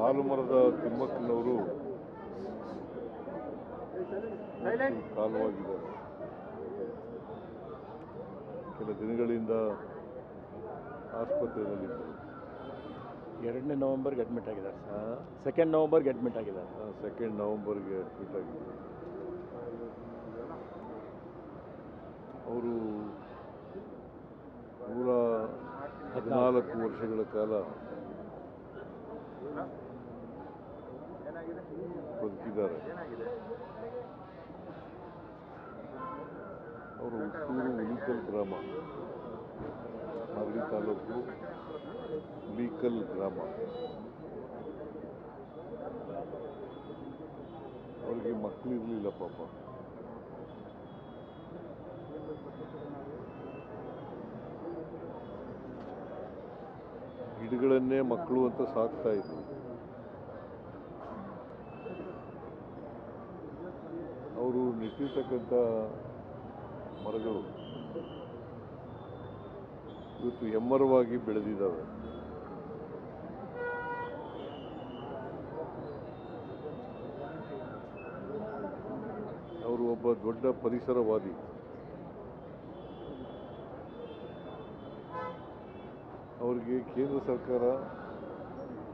ಸಾಲು ಮರದ ತಿಮ್ಮಕ್ಕನವರು ಕಾಲವಾಗಿದ್ದಾರೆ. ಕೆಲ ದಿನಗಳಿಂದ ಆಸ್ಪತ್ರೆಯಲ್ಲಿದ್ದರು. 2 ನವೆಂಬರ್ಗೆ ಅಡ್ಮಿಟ್ ಆಗಿದ್ದಾರೆ ಸರ್. 2 ನವೆಂಬರ್ಗೆ ಅಡ್ಮಿಟ್ ಆಗಿದ್ದಾರೆ. 2 ನವೆಂಬರ್ಗೆ ಅಡ್ಮಿಟ್ ಆಗಿದ್ದರು. ಅವರು 114 ವರ್ಷಗಳ ಕಾಲ ಬದುಕಿದ್ದಾರೆ. ಅವರು ಹುಟ್ಟೂರು ಹುಲಿಕಲ್ ಗ್ರಾಮ, ಮಾಗಡಿ ತಾಲೂಕು ಹುಲಿಕಲ್ ಗ್ರಾಮ. ಅವರಿಗೆ ಮಕ್ಕಳಿರಲಿಲ್ಲ ಪಾಪ. ಗಿಡಗಳನ್ನೇ ಮಕ್ಕಳು ಅಂತ ಸಾಕ್ತಾ ಇದ್ರು. ಅವರು ನೆಟ್ಟಿರ್ತಕ್ಕಂಥ ಮರಗಳು ಇವತ್ತು ಎಮ್ಮರವಾಗಿ ಬೆಳೆದಿದ್ದಾವೆ. ಅವರು ಒಬ್ಬ ದೊಡ್ಡ ಪರಿಸರವಾದಿ. ಅವರಿಗೆ ಕೇಂದ್ರ ಸರ್ಕಾರ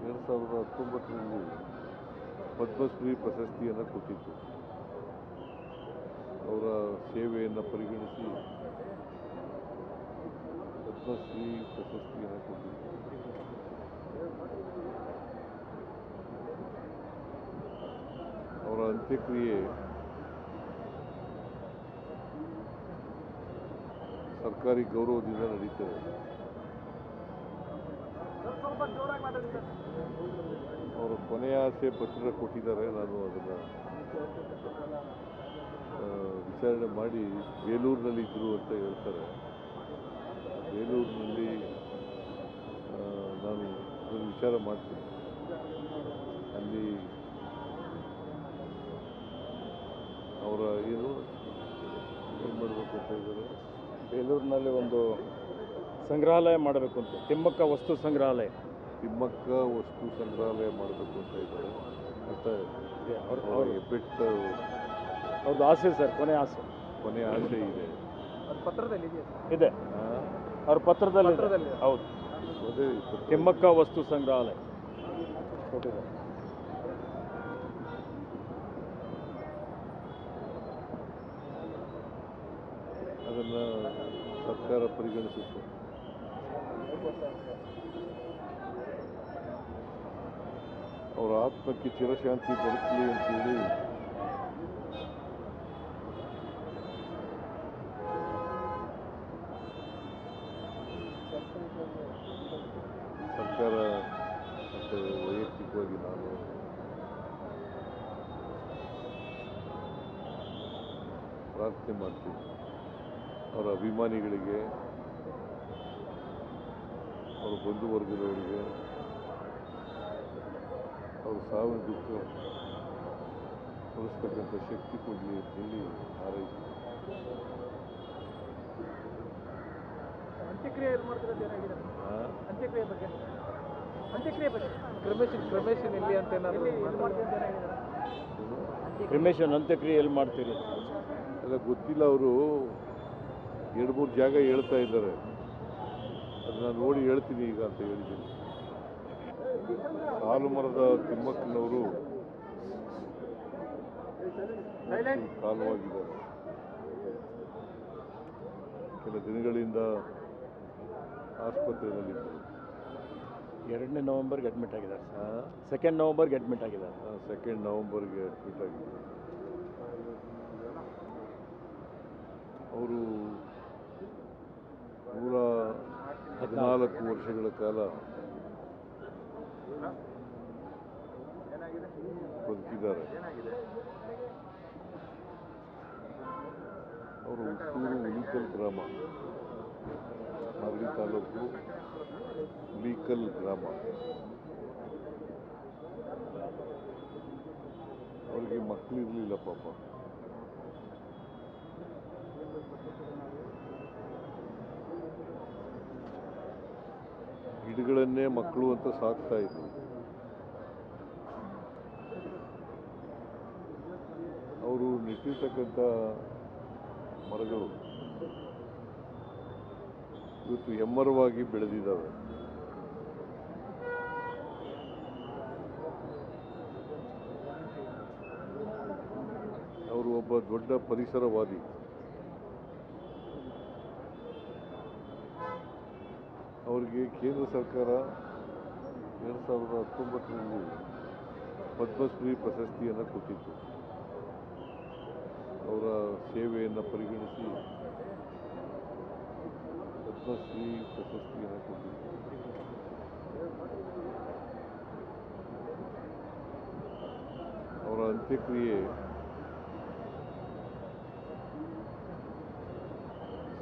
2019ರಲ್ಲಿ ಪದ್ಮಶ್ರೀ ಪ್ರಶಸ್ತಿಯನ್ನು ಕೊಟ್ಟಿತ್ತು. ಅವರ ಸೇವೆಯನ್ನು ಪರಿಗಣಿಸಿ ಪದ್ಮಶ್ರೀ ಪ್ರಶಸ್ತಿಯನ್ನು ಕೊಟ್ಟಿತ್ತು. ಅವರ ಅಂತ್ಯಕ್ರಿಯೆ ಸರ್ಕಾರಿ ಗೌರವದಿಂದ ನಡೀತದೆ. ಅವರು ಕೊನೆಯ ಆಸೆ ಪತ್ರ ಕೊಟ್ಟಿದ್ದಾರೆ. ನಾನು ಅದನ್ನು ವಿಚಾರಣೆ ಮಾಡಿ ಬೇಲೂರಿನಲ್ಲಿ ಇದ್ದರು ಅಂತ ಹೇಳ್ತಾರೆ. ಬೇಲೂರಿನಲ್ಲಿ ನಾನು ಅದನ್ನು ವಿಚಾರ ಮಾಡ್ತೀನಿ. ಅಲ್ಲಿ ಅವರ ಏನು ಮಾಡಬೇಕು ಅಂತ ಇದ್ದಾರೆ. ಬೇಲೂರಿನಲ್ಲಿ ಒಂದು ಸಂಗ್ರಹಾಲಯ ಮಾಡಬೇಕು ಅಂತ, ತಿಮ್ಮಕ್ಕ ವಸ್ತು ಸಂಗ್ರಹಾಲಯ ಮಾಡಬೇಕು ಅಂತ ಇದ್ದಾರೆ. ಮತ್ತು ಅವ್ರ ಹೆಬ್ಬೆಟ್ಟ ಅವ್ರದ್ದು ಆಸೆ ಸರ್, ಕೊನೆ ಆಸೆ ಇದೆ. ಪತ್ರದಲ್ಲಿ ಇದೆ, ಅವ್ರ ಪತ್ರದಲ್ಲಿ ಹೌದು. ಅದೇ ತಿಮ್ಮಕ್ಕ ವಸ್ತು ಸಂಗ್ರಹಾಲಯ ಕೊಟ್ಟಿದ್ದಾರೆ. ಅದನ್ನು ಸರ್ಕಾರ ಪರಿಗಣಿಸುತ್ತೆ. ಅವರ ಆತ್ಮಕ್ಕೆ ಚಿರಶಾಂತಿ ದೊರಕಲಿ ಅಂತೇಳಿ ಸರ್ಕಾರ ಮತ್ತು ವೈಯಕ್ತಿಕವಾಗಿ ನಾನು ಪ್ರಾರ್ಥನೆ ಮಾಡ್ತೀನಿ. ಅವರ ಅಭಿಮಾನಿಗಳಿಗೆ, ಅವರ ಬಂಧುವರ್ಗದವರಿಗೆ ಅವರು ಸಾವಿನ ದುಃಖ ಹೊರಿಸ್ತಕ್ಕಂಥ ಶಕ್ತಿ ಕೊಡಲಿ ಅಂತೇಳಿ ಹಾರೈಸಿ. ಅಂತ್ಯಕ್ರಿಯೆ ಬಗ್ಗೆ ಕ್ರಮೇಶನ್ ಇಲ್ಲಿ ಅಂತ ಕ್ರಿಮೇಷನ್ ಅಂತ್ಯಕ್ರಿಯೆ ಎಲ್ಲಿ ಮಾಡ್ತೀರಿ? ಎಲ್ಲ ಗೊತ್ತಿಲ್ಲ. ಅವರು 2-3 ಜಾಗ ಹೇಳ್ತಾ ಇದ್ದಾರೆ. ಅದನ್ನ ನೋಡಿ ಹೇಳ್ತೀನಿ ಈಗ ಅಂತ ಹೇಳಿದ್ದೀನಿ. ಸಾಲು ಮರದ ತಿಮ್ಮಕ್ಕನವರು ಕಾಲವಾಗಿದ್ದಾರೆ. ಕೆಲ ದಿನಗಳಿಂದ ಆಸ್ಪತ್ರೆಯಲ್ಲಿದ್ದರು. 2 ನವೆಂಬರ್ಗೆ ಅಡ್ಮಿಟ್ ಆಗಿದ್ದಾರೆ ಸರ್. 2 ನವೆಂಬರ್ಗೆ ಅಡ್ಮಿಟ್ ಆಗಿದ್ದಾರೆ. 2 ನವೆಂಬರ್ಗೆ ಅಡ್ಮಿಟ್ ಆಗಿದ್ದರು. ಅವರು 114 ವರ್ಷಗಳ ಕಾಲ ಬದುಕಿದ್ದಾರೆ. ಅವರು ಹುಟ್ಟೂರು ಹುಲಿಕಲ್ ಗ್ರಾಮ, ಮಾಗಡಿ ತಾಲೂಕು ಹುಲಿಕಲ್ ಗ್ರಾಮ. ಅವರಿಗೆ ಮಕ್ಕಳಿರಲಿಲ್ಲ ಪಾಪ. ಗಿಡಗಳನ್ನೇ ಮಕ್ಕಳು ಅಂತ ಸಾಕ್ತಾ ಇದ್ರು. ನೆಟ್ಟಿರ್ತಕ್ಕಂಥ ಮರಗಳು ಇವತ್ತು ಎಮ್ಮರವಾಗಿ ಬೆಳೆದಿದ್ದಾವೆ. ಅವರು ಒಬ್ಬ ದೊಡ್ಡ ಪರಿಸರವಾದಿ. ಅವರಿಗೆ ಕೇಂದ್ರ ಸರ್ಕಾರ 2019ರಲ್ಲಿ ಪದ್ಮಶ್ರೀ ಪ್ರಶಸ್ತಿಯನ್ನು ಕೊಟ್ಟಿತ್ತು. ಅವರ ಸೇವೆಯನ್ನು ಪರಿಗಣಿಸಿ ಪದ್ಮಶ್ರೀ ಪ್ರಶಸ್ತಿಯನ್ನು ಕೊಟ್ಟಿತ್ತು. ಅವರ ಅಂತ್ಯಕ್ರಿಯೆ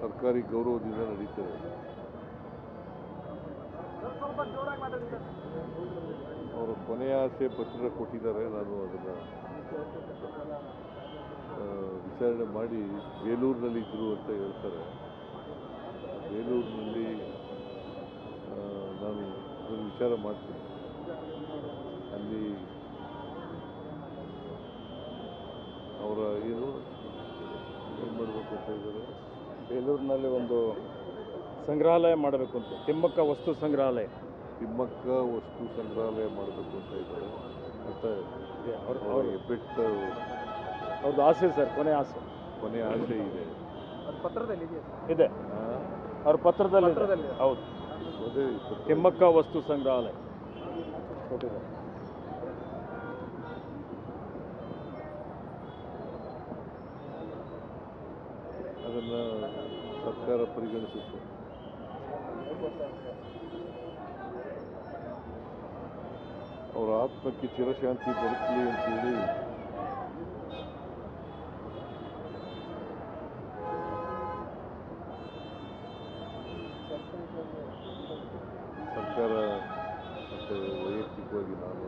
ಸರ್ಕಾರಿ ಗೌರವದಿಂದ ನಡೀತದೆ. ಅವರು ಕೊನೆಯ ಆಸೆ ಪತ್ರ ಕೊಟ್ಟಿದ್ದಾರೆ. ನಾನು ಅದನ್ನು ವಿಚಾರಣೆ ಮಾಡಿ ಬೇಲೂರಿನಲ್ಲಿ ಇದ್ದರು ಅಂತ ಹೇಳ್ತಾರೆ. ಬೇಲೂರಿನಲ್ಲಿ ನಾನು ಅದನ್ನು ವಿಚಾರ ಮಾಡ್ತೀನಿ. ಅಲ್ಲಿ ಅವರ ಏನು ಮಾಡಬೇಕು ಅಂತ ಇದ್ದಾರೆ. ಬೇಲೂರಿನಲ್ಲಿ ಒಂದು ಸಂಗ್ರಹಾಲಯ ಮಾಡಬೇಕು ಅಂತ, ತಿಮ್ಮಕ್ಕ ವಸ್ತು ಸಂಗ್ರಹಾಲಯ ಮಾಡಬೇಕು ಅಂತ ಇದ್ದಾರೆ. ಮತ್ತು ಅವ್ರಿಗೆ ಅವ್ರದ್ದು ಆಸೆ ಸರ್, ಕೊನೆ ಆಸೆ ಇದೆ. ಅದು ಪತ್ರದಲ್ಲಿ ಇದೆ, ಅವ್ರ ಪತ್ರದಲ್ಲಿ ಹೌದು. ಅದೇ ತಿಮ್ಮಕ್ಕ ವಸ್ತು ಸಂಗ್ರಹಾಲಯ ಕೊಟ್ಟಿದ್ದಾರೆ. ಅದನ್ನು ಸರ್ಕಾರ ಪರಿಗಣಿಸುತ್ತೆ. ಅವರ ಆತ್ಮಕ್ಕೆ ಚಿರಶಾಂತಿ ದೊರಕಲಿ ಅಂತೇಳಿ ಸರ್ಕಾರ ಮತ್ತು ವೈಯಕ್ತಿಕವಾಗಿ ನಾನು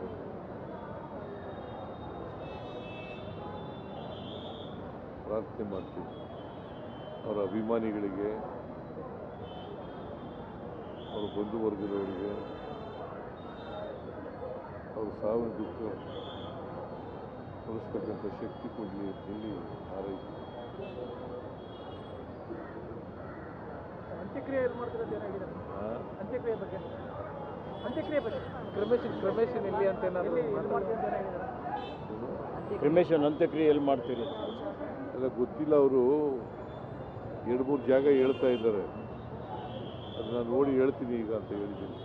ಪ್ರಾರ್ಥನೆ ಮಾಡ್ತೀನಿ. ಅವರ ಅಭಿಮಾನಿಗಳಿಗೆ, ಅವರ ಬಂಧುವರ್ಗದವರಿಗೆ ಅವರು ಸಾವಿನ ದುಃಖ ಹೊರಿಸ್ತಕ್ಕಂಥ ಶಕ್ತಿ ಕೊಡಲಿ ಅಂತೇಳಿ ಹಾರೈಸಿ. ಅಂತ್ಯಕ್ರಿಯೆ ಎಲ್ಲಿ ಮಾಡ್ತಾರೆ ಅಂತ ಏನಾಗಿದೆ? ಅಂತ್ಯಕ್ರಿಯೆ ಬಗ್ಗೆ ಕ್ರಮೇಶನ್ ಎಲ್ಲಿ ಅಂತ ಕ್ರಿಮೇಷನ್ ಅಂತ್ಯಕ್ರಿಯೆ ಎಲ್ಲಿ ಮಾಡ್ತೀರಿ? ಎಲ್ಲ ಗೊತ್ತಿಲ್ಲ. ಅವರು 2-3 ಜಾಗ ಹೇಳ್ತಾ ಇದ್ದಾರೆ. ಅದು ನಾನು ನೋಡಿ ಹೇಳ್ತೀನಿ ಈಗ ಅಂತ ಹೇಳಿದ್ದೀನಿ.